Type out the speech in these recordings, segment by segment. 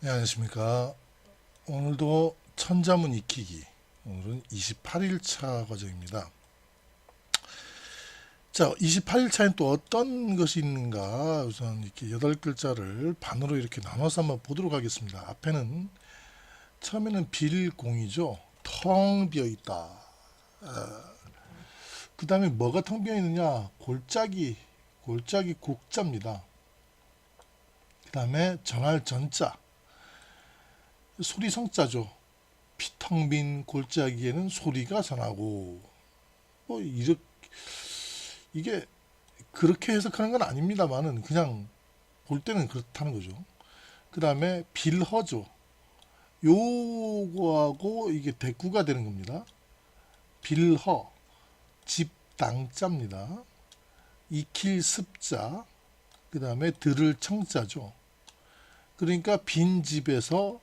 네, 안녕하십니까. 오늘도 천자문 익히기. 오늘은 28일차 과정입니다. 자, 28일차엔 또 어떤 것이 있는가. 우선 이렇게 8글자를 반으로 이렇게 나눠서 한번 보도록 하겠습니다. 앞에는 처음에는 빌공이죠. 텅 비어 있다. 그 다음에 뭐가 텅 비어 있느냐. 골짜기 곡자입니다. 그 다음에 전할 전자. 소리 성자죠. 텅 빈 골짜기에는 소리가 전하고 이게 그렇게 해석하는 건 아닙니다만은 그냥 볼 때는 그렇다는 거죠. 그 다음에 빌허죠. 요거하고 이게 대꾸가 되는 겁니다. 빌허 집당자입니다. 익힐 습자. 그 다음에 들을 청자죠. 그러니까 빈 집에서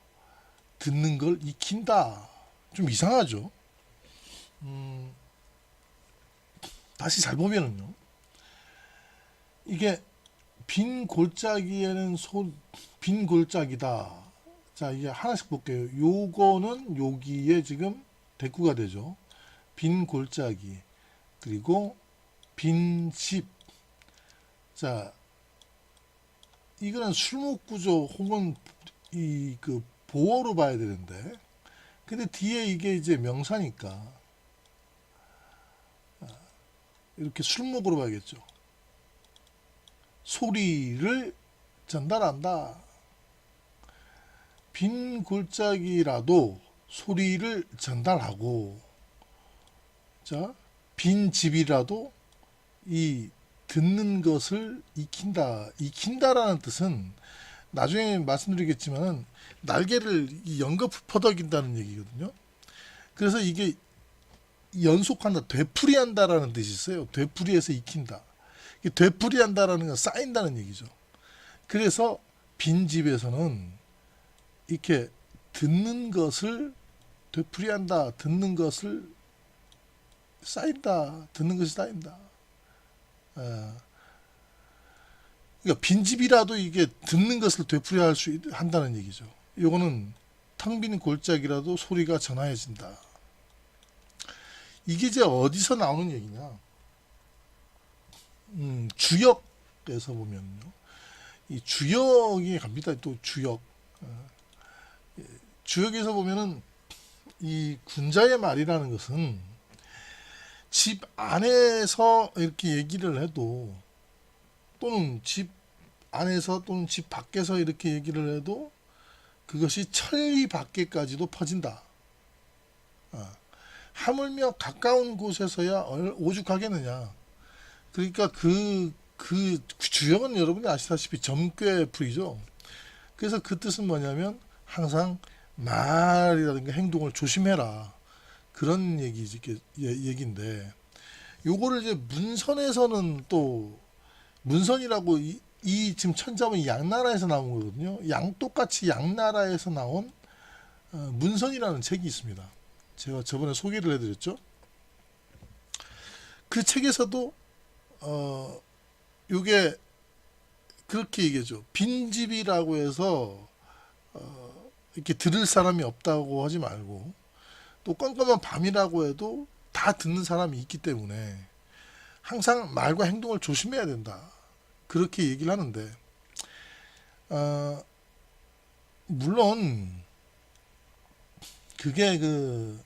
듣는 걸 익힌다. 좀 이상하죠. 다시 잘 보면은요. 이게 빈 골짜기에는 빈 골짜기다. 자, 이제 하나씩 볼게요. 요거는 여기에 지금 대꾸가 되죠. 빈 골짜기. 그리고 빈 집. 자, 이거는 술목구조 혹은 이 그 보어로 봐야 되는데, 근데 뒤에 이게 이제 명사니까 이렇게 술목으로 봐야겠죠. 소리를 전달한다. 빈 골짜기라도 소리를 전달하고, 자, 빈 집이라도 이 듣는 것을 익힌다. 익힌다라는 뜻은 나중에 말씀드리겠지만 날개를 연거푸 퍼덕인다는 얘기거든요. 그래서 이게 연속한다, 되풀이한다라는 뜻이 있어요. 되풀이해서 익힌다. 되풀이한다라는 건 쌓인다는 얘기죠. 그래서 빈집에서는 이렇게 듣는 것을 되풀이한다, 듣는 것을 쌓인다, 듣는 것이 쌓인다. 그러니까 빈집이라도 이게 듣는 것을 되풀이할 수 한다는 얘기죠. 이거는 텅 빈 골짜기라도 소리가 전하여진다. 이게 이제 어디서 나오는 얘기냐? 주역에서 보면요, 이 주역이 갑니다. 또 주역. 주역에서 보면은 이 군자의 말이라는 것은 집 안에서 이렇게 얘기를 해도, 또는 집 안에서 또는 집 밖에서 이렇게 얘기를 해도 그것이 천리 밖에까지도 퍼진다. 하물며 가까운 곳에서야 오죽하겠느냐. 그러니까 그 주역은 여러분이 아시다시피 점괘풀이죠. 그래서 그 뜻은 뭐냐면 항상 말이라든가 행동을 조심해라. 그런 얘기인데, 요거를 이제 문선에서는 또, 문선이라고 이 지금 천자문이 양나라에서 나온 거거든요. 똑같이 양나라에서 나온 문선이라는 책이 있습니다. 제가 저번에 소개를 해드렸죠. 그 책에서도 요게 그렇게 얘기하죠. 빈집이라고 해서 이렇게 들을 사람이 없다고 하지 말고, 또 껌껌한 밤이라고 해도 다 듣는 사람이 있기 때문에 항상 말과 행동을 조심해야 된다. 그렇게 얘기를 하는데, 물론 그게 그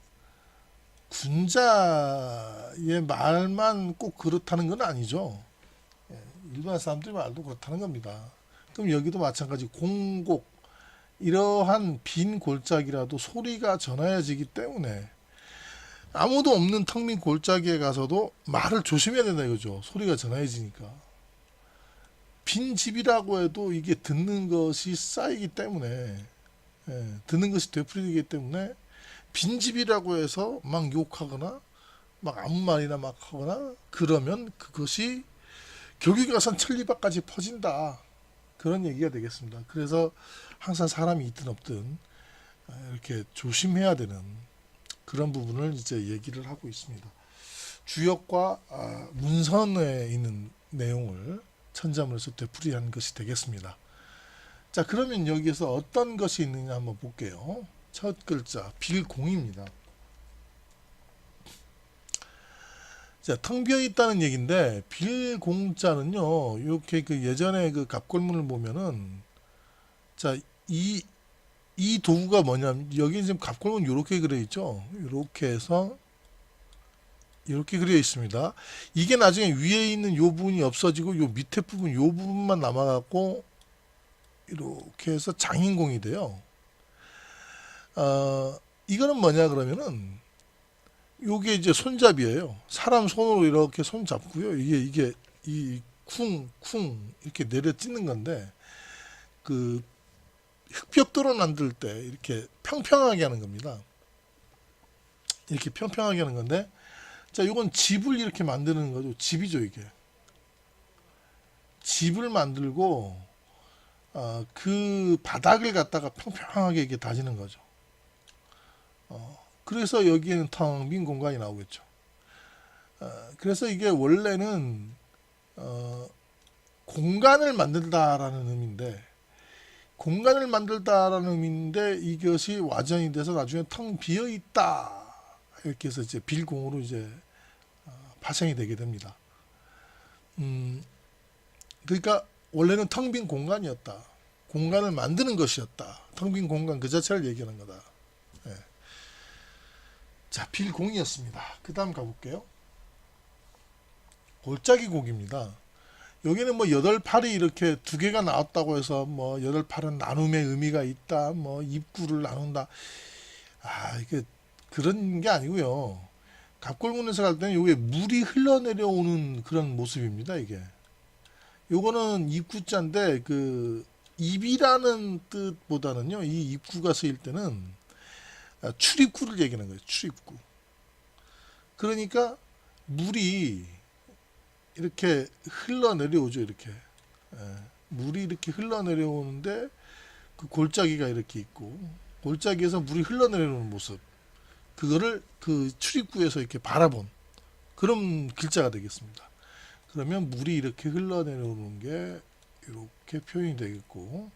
군자의 말만 꼭 그렇다는 건 아니죠. 일반 사람들의 말도 그렇다는 겁니다. 그럼 여기도 마찬가지, 공곡, 이러한 빈 골짜기라도 소리가 전해지기 때문에 아무도 없는 텅 빈 골짜기에 가서도 말을 조심해야 된다 이거죠. 소리가 전해지니까. 빈 집이라고 해도 이게 듣는 것이 쌓이기 때문에, 듣는 것이 되풀이되기 때문에 빈집이라고 해서 막 욕하거나 막 아무 말이나 막 하거나 그러면 그것이 결국에 가선 천리밖까지 퍼진다. 그런 얘기가 되겠습니다. 그래서 항상 사람이 있든 없든 이렇게 조심해야 되는 그런 부분을 이제 얘기를 하고 있습니다. 주역과 문선에 있는 내용을 천자문에서 되풀이한 것이 되겠습니다. 자, 그러면 여기에서 어떤 것이 있느냐 한번 볼게요. 첫 글자 빌공입니다. 자, 텅 비어 있다는 얘기인데 빌공자는요. 이렇게 그 예전에 그 갑골문을 보면은 자, 이 도구가 뭐냐면 여기 지금 갑골문 이렇게 그려 있죠. 이렇게 해서 이렇게 그려 있습니다. 이게 나중에 위에 있는 요 부분이 없어지고 요 밑에 부분 요 부분만 남아갖고 이렇게 해서 장인공이 돼요. 이거는 뭐냐 그러면은 요게 이제 손잡이에요. 사람 손으로 이렇게 손 잡고요. 이게 이 쿵쿵 이렇게 내려 찢는 건데 그 흑벽돌을 만들 때 이렇게 평평하게 하는 겁니다. 이렇게 평평하게 하는 건데 자, 요건 집을 이렇게 만드는 거죠. 집이죠, 이게. 집을 만들고 그 바닥을 갖다가 평평하게 이렇게 다지는 거죠. 그래서 여기에는 텅 빈 공간이 나오겠죠. 그래서 이게 원래는 공간을 만든다라는 의미인데 공간을 만들다라는 의미인데 이것이 와전이 돼서 나중에 텅 비어 있다 이렇게 해서 이제 빌공으로 이제 파생이 되게 됩니다. 그러니까 원래는 텅 빈 공간이었다. 공간을 만드는 것이었다. 텅 빈 공간 그 자체를 얘기하는 거다. 예. 자, 빌공이었습니다. 그 다음 가볼게요. 골짜기 곡입니다. 여기는 뭐 여덟 팔이 이렇게 두 개가 나왔다고 해서 뭐 여덟 팔은 나눔의 의미가 있다. 뭐 입구를 나눈다. 이게 그런 게 아니고요. 갑골문에서 갈 때는 요게 물이 흘러내려오는 그런 모습입니다. 이게. 요거는 입구자인데 그 입이라는 뜻보다는요. 이 입구가 쓰일 때는 출입구를 얘기하는 거예요. 출입구. 그러니까 물이 이렇게 흘러내려오죠. 이렇게. 물이 이렇게 흘러내려오는데 그 골짜기가 이렇게 있고 골짜기에서 물이 흘러내려오는 모습. 그거를 그 출입구에서 이렇게 바라본 그런 글자가 되겠습니다. 그러면 물이 이렇게 흘러내려오는 게 이렇게 표현이 되겠고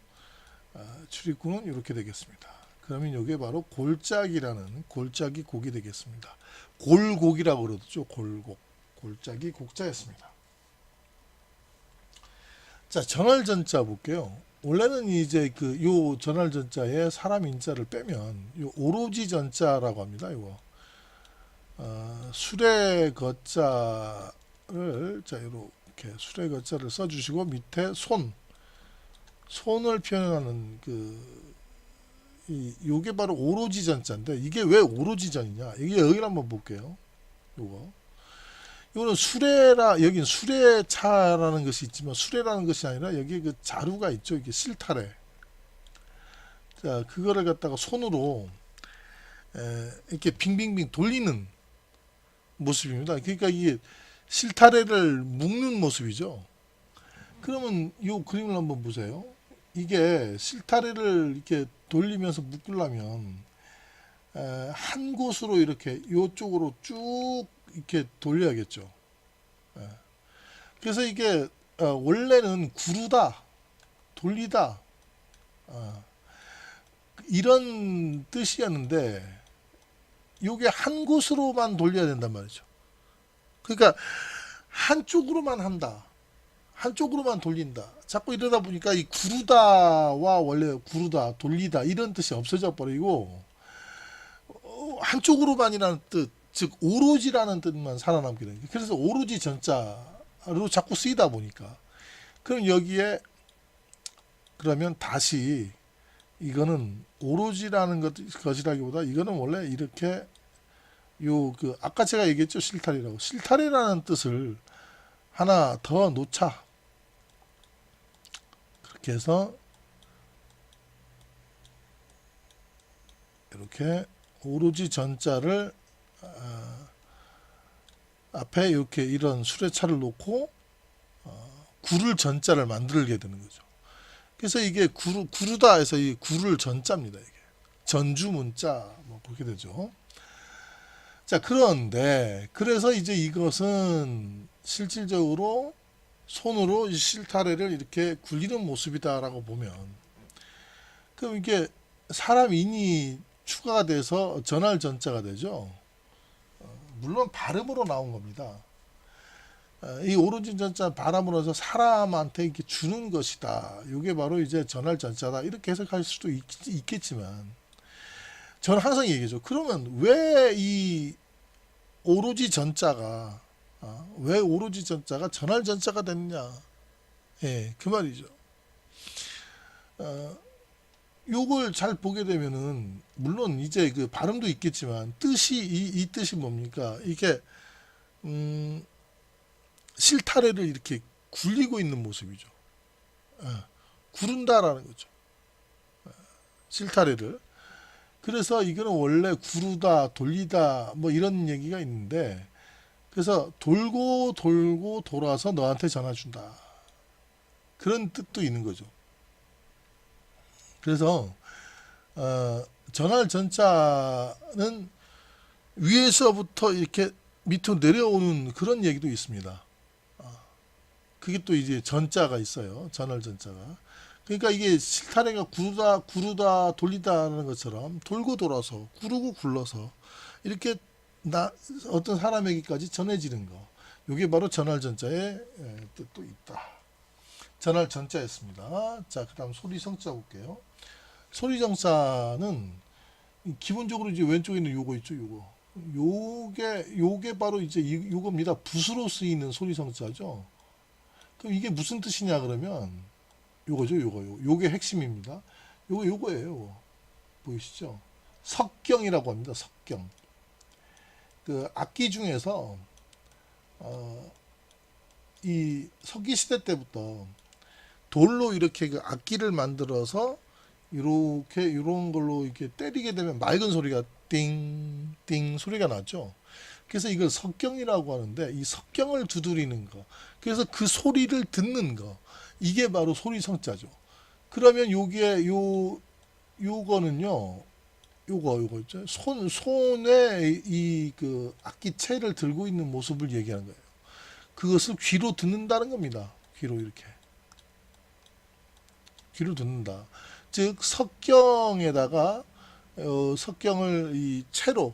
출입구는 이렇게 되겠습니다. 그러면 이게 바로 골짜기라는 골짜기 곡이 되겠습니다. 골곡이라고 그러죠. 골곡. 골짜기 곡자였습니다. 자, 전할전자 볼게요. 원래는 이제 그 요 전할전자에 사람 인자를 빼면 요 오로지 전자라고 합니다. 이거 수레 거자를 자 이렇게 수레 거자를 써주시고 밑에 손을 표현하는 요게 바로 오로지 전자인데 이게 왜 오로지 전이냐? 이게 여기를 한번 볼게요. 이거는 여긴 수레차라는 것이 있지만 수레라는 것이 아니라 여기 그 자루가 있죠. 이게 실타래. 자, 그거를 갖다가 손으로 이렇게 빙빙빙 돌리는 모습입니다. 그러니까 이게 실타래를 묶는 모습이죠. 그러면 이 그림을 한번 보세요. 이게 실타래를 이렇게 돌리면서 묶으려면 한 곳으로 이렇게 이쪽으로 쭉 이렇게 돌려야겠죠. 그래서 이게 원래는 구르다, 돌리다 이런 뜻이었는데 이게 한 곳으로만 돌려야 된단 말이죠. 그러니까 한쪽으로만 한다. 한쪽으로만 돌린다. 자꾸 이러다 보니까 이 구르다와 원래 구르다, 돌리다 이런 뜻이 없어져 버리고 한쪽으로만이라는 뜻, 즉 오로지라는 뜻만 살아남게 되는 거예요. 그래서 오로지 전자로 자꾸 쓰이다 보니까 그럼 여기에 그러면 다시 이거는 오로지라는 것이라기보다 이거는 원래 이렇게 아까 제가 얘기했죠. 실타래라고. 실타래라는 뜻을 하나 더 놓자. 그렇게 해서 이렇게 오로지 전자를 앞에 이렇게 이런 수레차를 놓고 구를 전자를 만들게 되는 거죠. 그래서 이게 구르다 해서 이 구를 전자입니다. 이게 전주 문자 뭐 그렇게 되죠. 자, 그런데 그래서 이제 이것은 실질적으로 손으로 이 실타래를 이렇게 굴리는 모습이다라고 보면 그럼 이게 사람 인이 추가가 돼서 전할 전자가 되죠. 물론 발음으로 나온 겁니다. 이 오로지 전자 발음으로 해서 사람한테 이렇게 주는 것이다. 이게 바로 이제 전할 전자다. 이렇게 해석할 수도 있겠지만 저는 항상 얘기하죠. 그러면 왜 이 오로지 전자가 왜 오로지 전자가 전할 전자가 됐냐? 예, 그 말이죠. 요걸 잘 보게 되면은 물론 이제 그 발음도 있겠지만 뜻이 이 뜻이 뭡니까? 이게 실타래를 이렇게 굴리고 있는 모습이죠. 구른다라는 거죠. 실타래를. 그래서 이거는 원래 구르다, 돌리다 뭐 이런 얘기가 있는데 그래서 돌고 돌고 돌아서 너한테 전화 준다. 그런 뜻도 있는 거죠. 그래서 전할 전자는 위에서부터 이렇게 밑으로 내려오는 그런 얘기도 있습니다. 그게 또 이제 전자가 있어요. 전할 전자가. 그러니까 이게 실타래가 구르다 돌리다라는 것처럼 돌고 돌아서 구르고 굴러서 이렇게 어떤 사람에게까지 전해지는 거. 이게 바로 전할 전자의 뜻도 있다. 전할 전자였습니다. 자, 그다음 소리성자 볼게요. 소리성자는 기본적으로 이제 왼쪽에 있는 요거 있죠, 요거. 요게 바로 이제 요겁니다. 붓으로 쓰이는 소리성자죠. 그럼 이게 무슨 뜻이냐 그러면 요거죠, 요게 핵심입니다. 요거예요, 요거. 보이시죠? 석경이라고 합니다. 석경. 그 악기 중에서 이 석기 시대 때부터 돌로 이렇게 그 악기를 만들어서 이렇게 이런 걸로 이렇게 때리게 되면 맑은 소리가 띵띵 소리가 나죠. 그래서 이걸 석경이라고 하는데 이 석경을 두드리는 거. 그래서 그 소리를 듣는 거. 이게 바로 소리성자죠. 그러면 요거는요. 요거 있죠. 손에 이 그 악기채를 들고 있는 모습을 얘기하는 거예요. 그것을 귀로 듣는다는 겁니다. 귀로 이렇게. 귀로 듣는다. 즉 석경에다가 석경을 이 채로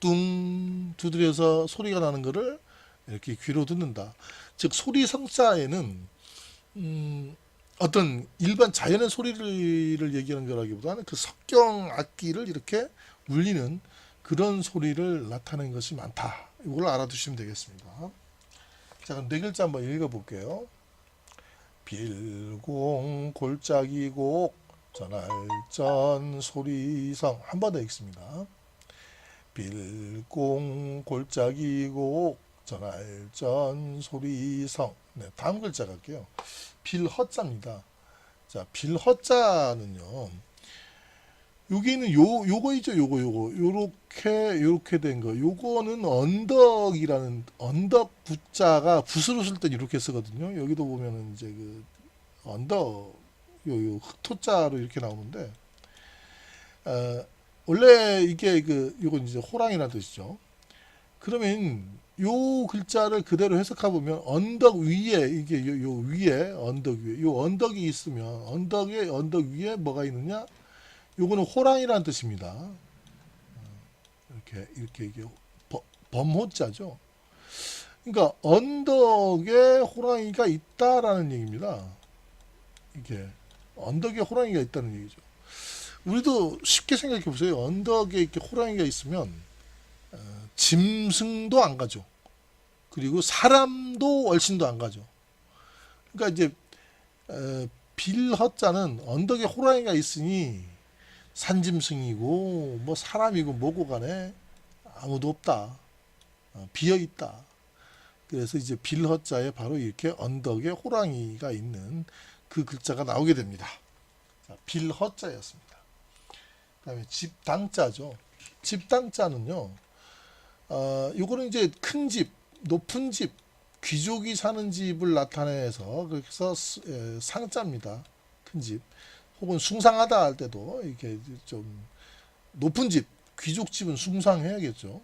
뚱 두드려서 소리가 나는 것을 이렇게 귀로 듣는다. 즉 소리성자에는 어떤 일반 자연의 소리를 얘기하는 거라기보다는 그 석경 악기를 이렇게 울리는 그런 소리를 나타내는 것이 많다. 이걸 알아두시면 되겠습니다. 자, 그럼 네 글자 한번 읽어볼게요. 빌공 골짜기곡 전할전 소리성. 한 번 더 읽습니다. 빌공 골짜기곡 전할전 소리성. 네, 다음 글자 갈게요. 빌허자입니다. 자, 빌허자는요. 여기는 요거 있죠, 요거 요렇게 된 거. 요거는 언덕이라는 언덕 붓자가 붓으로 쓸 때 이렇게 쓰거든요. 여기도 보면은 이제 그 언덕 요 흑토자로 이렇게 나오는데 원래 이게 요건 이제 호랑이라는 뜻이죠. 그러면 요 글자를 그대로 해석해 보면 언덕 위에 이게 요 위에 언덕 위에 요 언덕이 있으면 언덕 위에 뭐가 있느냐? 요거는 호랑이라는 뜻입니다. 이렇게 범호자죠. 그러니까 언덕에 호랑이가 있다라는 얘기입니다. 이게 언덕에 호랑이가 있다는 얘기죠. 우리도 쉽게 생각해 보세요. 언덕에 이렇게 호랑이가 있으면 짐승도 안 가죠. 그리고 사람도 얼씬도 안 가죠. 그러니까 이제 빌허자는 언덕에 호랑이가 있으니 산짐승이고 뭐 사람이고 뭐고 간에 아무도 없다. 비어 있다. 그래서 이제 빌허자에 바로 이렇게 언덕에 호랑이가 있는 그 글자가 나오게 됩니다. 자, 빌허자였습니다. 그다음에 집당자죠. 집당자는요. 요거는 이제 큰 집, 높은 집, 귀족이 사는 집을 나타내서 그래서 상자입니다. 큰 집. 혹은 숭상하다 할 때도 이렇게 좀 높은 집, 귀족집은 숭상해야겠죠.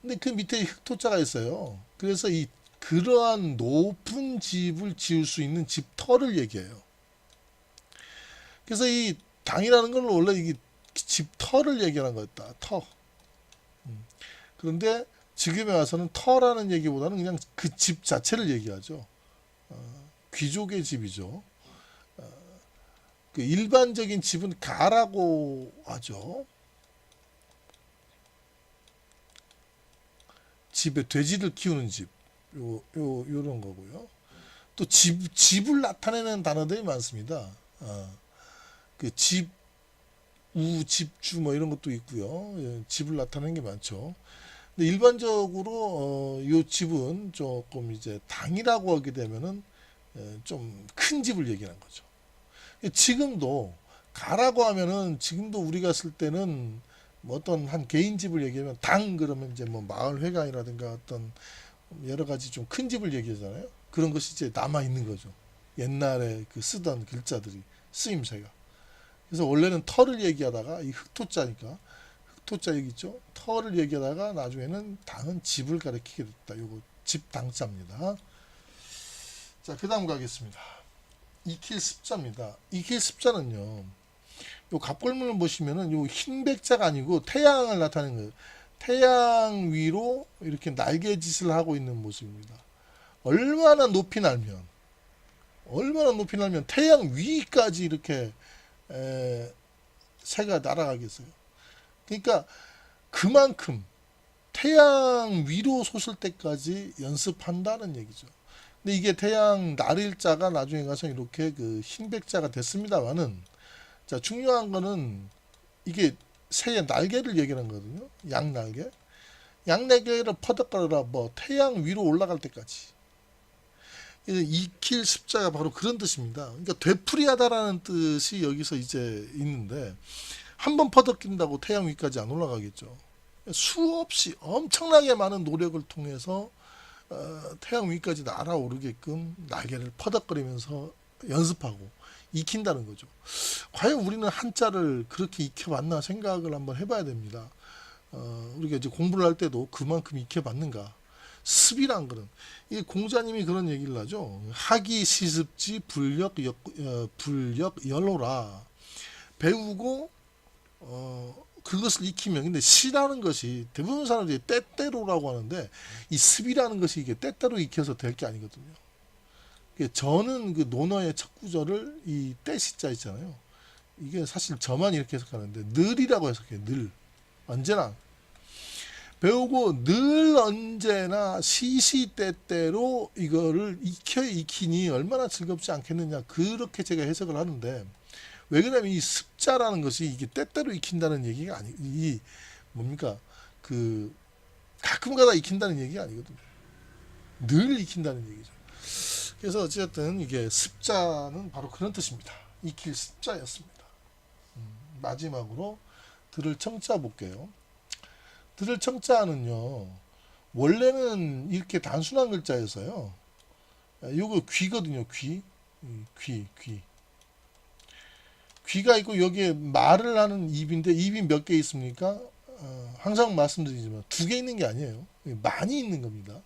근데 그 밑에 흑토자가 있어요. 그래서 그러한 높은 집을 지을 수 있는 집터를 얘기해요. 그래서 이 당이라는 건 원래 이게 집 터를 얘기하는 거였다. 터. 그런데 지금에 와서는 터라는 얘기보다는 그냥 그 집 자체를 얘기하죠. 귀족의 집이죠. 그 일반적인 집은 가라고 하죠. 집에 돼지를 키우는 집. 요런 거고요. 또 집을 나타내는 단어들이 많습니다. 그 집, 집주 뭐 이런 것도 있고요. 예, 집을 나타내는 게 많죠. 근데 일반적으로 요 집은 조금 이제 당이라고 하게 되면은 좀 큰 집을 얘기하는 거죠. 지금도 가라고 하면은 지금도 우리가 쓸 때는 뭐 어떤 한 개인 집을 얘기하면 당 그러면 이제 뭐 마을 회관이라든가 어떤 여러 가지 좀 큰 집을 얘기하잖아요. 그런 것이 이제 남아 있는 거죠. 옛날에 그 쓰던 글자들이 쓰임새가. 그래서 원래는 터를 얘기하다가 이 흑토자니까 흑토자 여기 있죠. 터를 얘기하다가 나중에는 당은 집을 가리키게 됐다. 요거 집 당자입니다. 자, 그다음 가겠습니다. 익힐 습자입니다. 익힐 습자는요. 요 갑골문을 보시면은 요 흰백자가 아니고 태양을 나타내는 거예요. 태양 위로 이렇게 날개짓을 하고 있는 모습입니다. 얼마나 높이 날면 태양 위까지 이렇게 새가 날아가겠어요. 그러니까 그만큼 태양 위로 솟을 때까지 연습한다는 얘기죠. 근데 이게 태양 날일자가 나중에 가서 이렇게 그 흰백자가 됐습니다만은, 자, 중요한 거는 이게 새의 날개를 얘기하는 거거든요. 양날개. 양날개를 퍼덕거려라 뭐 태양 위로 올라갈 때까지. 익힐 습자가 바로 그런 뜻입니다. 그러니까 되풀이하다라는 뜻이 여기서 이제 있는데, 한번 퍼덕긴다고 태양 위까지 안 올라가겠죠. 수없이 엄청나게 많은 노력을 통해서 태양 위까지 날아오르게끔 날개를 퍼덕거리면서 연습하고 익힌다는 거죠. 과연 우리는 한자를 그렇게 익혀봤나 생각을 한번 해봐야 됩니다. 우리가 이제 공부를 할 때도 그만큼 익혀봤는가. 습이란 거는, 이 공자님이 그런 얘기를 하죠. 학이 시습지 불력 연로라. 배우고 그것을 익히면, 근데 시라는 것이 대부분 사람들이 때때로라고 하는데, 이 습이라는 것이 이게 때때로 익혀서 될 게 아니거든요. 저는 그 논어의 첫 구절을 이 때시자 있잖아요. 이게 사실 저만 이렇게 해석하는데 늘이라고 해석해요. 늘. 언제나. 배우고 늘 언제나 시시때때로 이거를 익히니 얼마나 즐겁지 않겠느냐. 그렇게 제가 해석을 하는데, 왜 그러냐면 이 습자라는 것이 이게 때때로 익힌다는 얘기가 이 뭡니까? 그 가끔가다 익힌다는 얘기가 아니거든요. 늘 익힌다는 얘기죠. 그래서 어쨌든 이게 습자는 바로 그런 뜻입니다. 익힐 습자였습니다. 마지막으로 들을 청자 볼게요. 들을 청자는요, 원래는 이렇게 단순한 글자여서요. 요거 귀거든요. 귀가 있고 여기에 말을 하는 입인데, 입이 몇 개 있습니까? 항상 말씀드리지만 두 개 있는 게 아니에요. 많이 있는 겁니다.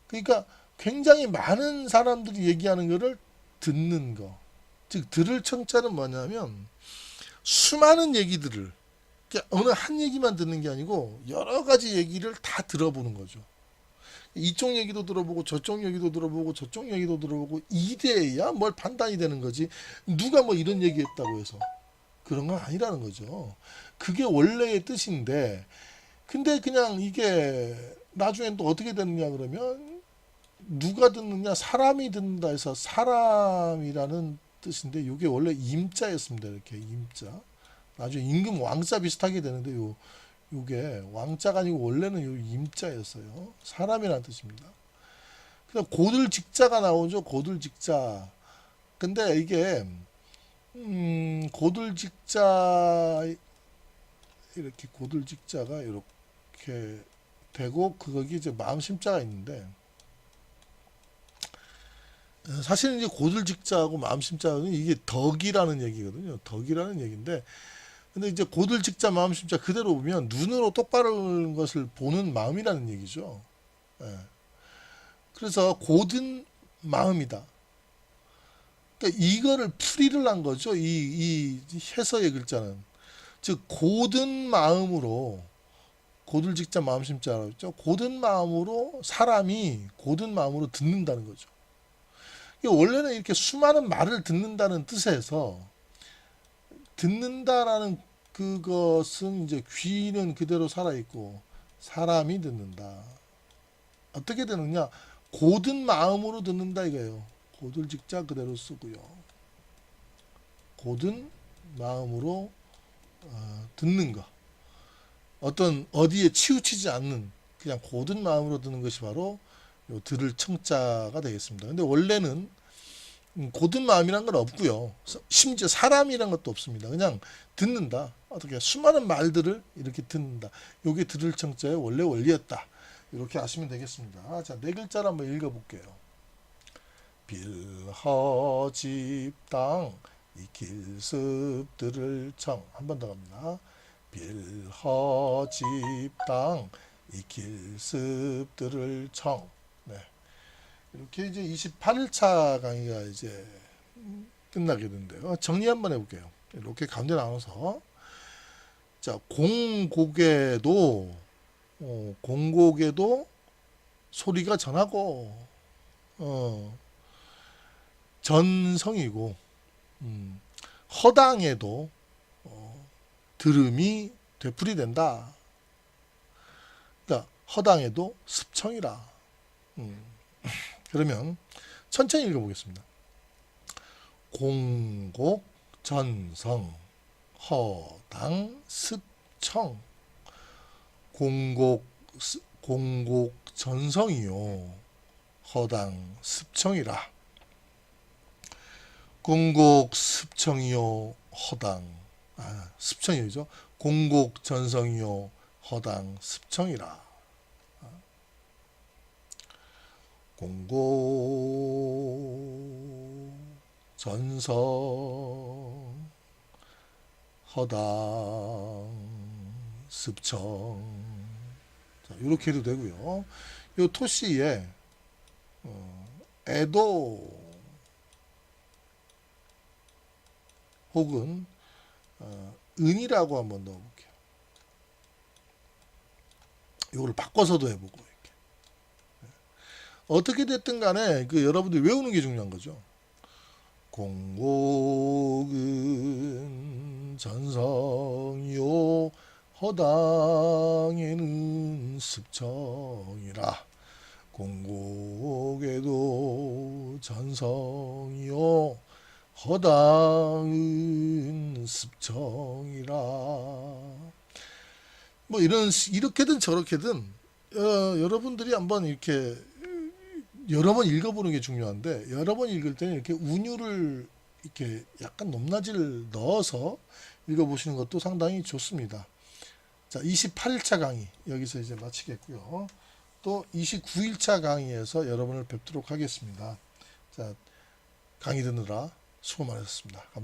그러니까 굉장히 많은 사람들이 얘기하는 거를 듣는 거. 즉 들을 청자는 뭐냐면 수많은 얘기들을, 어느 한 얘기만 듣는 게 아니고 여러 가지 얘기를 다 들어보는 거죠. 이쪽 얘기도 들어보고 저쪽 얘기도 들어보고 저쪽 얘기도 들어보고, 이래야 뭘 판단이 되는 거지. 누가 뭐 이런 얘기 했다고 해서 그런 건 아니라는 거죠. 그게 원래의 뜻인데, 근데 그냥 이게 나중엔 또 어떻게 되느냐 그러면, 누가 듣느냐, 사람이 듣는다 해서 사람이라는 뜻인데, 이게 원래 임자였습니다. 이렇게 임자. 나중에 임금 왕자 비슷하게 되는데, 요게 왕자가 아니고 원래는 요 임자였어요. 사람이라는 뜻입니다. 그다음 고들직자가 나오죠. 고들직자. 근데 이게 고들직자, 이렇게 고들직자가 이렇게 되고 거기 이제 마음심자가 있는데, 사실은 이제 고들직자하고 마음심자는 이게 덕이라는 얘기거든요. 덕이라는 얘기인데, 근데 이제 고들직자 마음심자 그대로 보면 눈으로 똑바른 것을 보는 마음이라는 얘기죠. 그래서 고든 마음이다. 그러니까 이거를 풀이를 한 거죠. 이 해서의 글자는. 즉 고든 마음으로, 고들 직자 마음 심자라고 했죠. 고든 마음으로 사람이 고든 마음으로 듣는다는 거죠. 원래는 이렇게 수많은 말을 듣는다는 뜻에서 듣는다라는 그것은 이제 귀는 그대로 살아있고 사람이 듣는다. 어떻게 되느냐? 고든 마음으로 듣는다 이거예요. 고들 직자 그대로 쓰고요. 고든 마음으로 듣는 거. 어떤 어디에 치우치지 않는 그냥 고든 마음으로 듣는 것이 바로 요 들을 청자가 되겠습니다. 근데 원래는 고든 마음이란 건 없고요. 심지어 사람이란 것도 없습니다. 그냥 듣는다. 어떻게 수많은 말들을 이렇게 듣는다. 요게 들을 청자의 원래 원리였다. 이렇게 아시면 되겠습니다. 자, 네 글자를 한번 읽어볼게요. 빌허집당 이 길습들을 청. 한 번 더 갑니다. 빌허집당 이 길습들을 청. 네. 이렇게 이제 28일차 강의가 이제 끝나게 된대요. 정리 한번 해볼게요. 이렇게 가운데 나눠서. 자, 공곡에도 소리가 전하고, 전성이고, 허당에도 들음이 되풀이된다. 그러니까 허당에도 습청이라. 그러면 천천히 읽어보겠습니다. 공곡 전성 허당 습청. 공곡 전성이요 허당 습청이라. 공곡 습청이요 허당 습청이죠. 공곡 전성이요 허당 습청이라. 공곡 전성 허당 습청. 자, 이렇게 해도 되고요. 요 토시에 애도 혹은 은이라고 한번 넣어볼게요. 이거를 바꿔서도 해보고 이렇게. 어떻게 됐든 간에 그 여러분들이 외우는 게 중요한 거죠. 공곡은 전성이요 허당에는 습청이라. 공곡에도 전성이요 허당은 습청이라. 뭐 이렇게든 저렇게든 여러분들이 한번 이렇게 여러 번 읽어보는 게 중요한데, 여러 번 읽을 때는 이렇게 운율을 이렇게 약간 높낮이를 넣어서 읽어보시는 것도 상당히 좋습니다. 자, 28일차 강의 여기서 이제 마치겠고요. 또 29일차 강의에서 여러분을 뵙도록 하겠습니다. 자, 강의 듣느라 수고 많으셨습니다. 감사합니다.